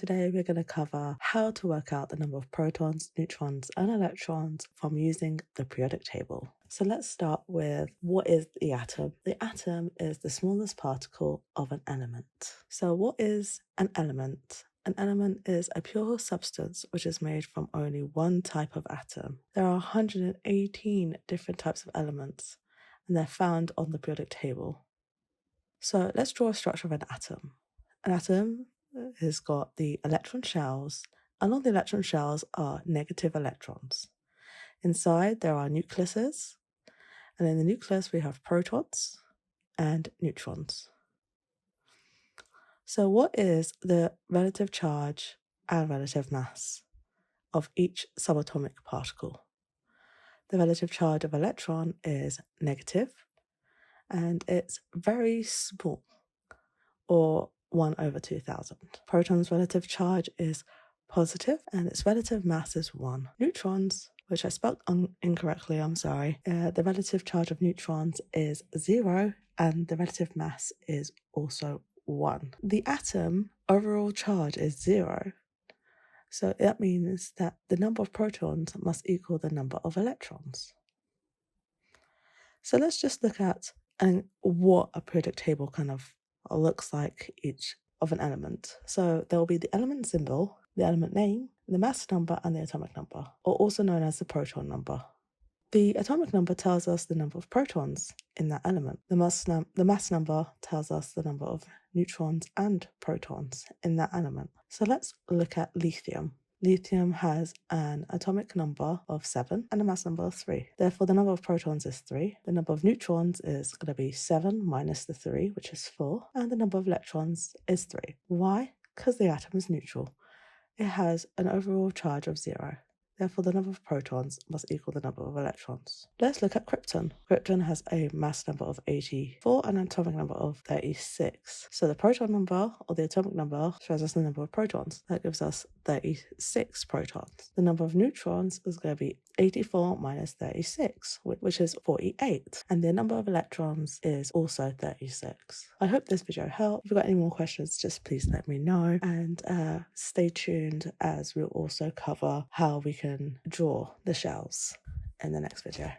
Today we're going to cover how to work out the number of protons, neutrons and electrons from using the periodic table. So let's start with, what is the atom? The atom is the smallest particle of an element. So what is an element? An element is a pure substance which is made from only one type of atom. There are 118 different types of elements and they're found on the periodic table. So let's draw a structure of an atom. An atom has got the electron shells, and on the electron shells are negative electrons. Inside there are nucleuses, and in the nucleus we have protons and neutrons. So what is the relative charge and relative mass of each subatomic particle? The relative charge of electron is negative, and it's very small, or 1/2000. Proton's relative charge is positive and its relative mass is 1. Neutrons, which I spelled incorrectly, I'm sorry. The relative charge of neutrons is 0 and the relative mass is also 1. The atom overall charge is 0. So that means that the number of protons must equal the number of electrons. So let's just look at what a periodic table kind of looks like each of an element. So there will be the element symbol, the element name, the mass number, and the atomic number, or also known as the proton number. The atomic number tells us the number of protons in that element. The mass number tells us the number of neutrons and protons in that element. So let's look at lithium. Lithium has an atomic number of 7 and a mass number of 3. Therefore, the number of protons is 3. The number of neutrons is going to be 7 minus the 3, which is 4. And the number of electrons is 3. Why? Because the atom is neutral. It has an overall charge of 0. Therefore, the number of protons must equal the number of electrons. Let's look at krypton. Krypton has a mass number of 84 and an atomic number of 36. So the proton number, or the atomic number, shows us the number of protons. That gives us 36 protons. The number of neutrons is going to be 84 minus 36, which is 48. And the number of electrons is also 36. I hope this video helped. If you've got any more questions, just please let me know. And stay tuned, as we'll also cover how we can draw the shells in the next video.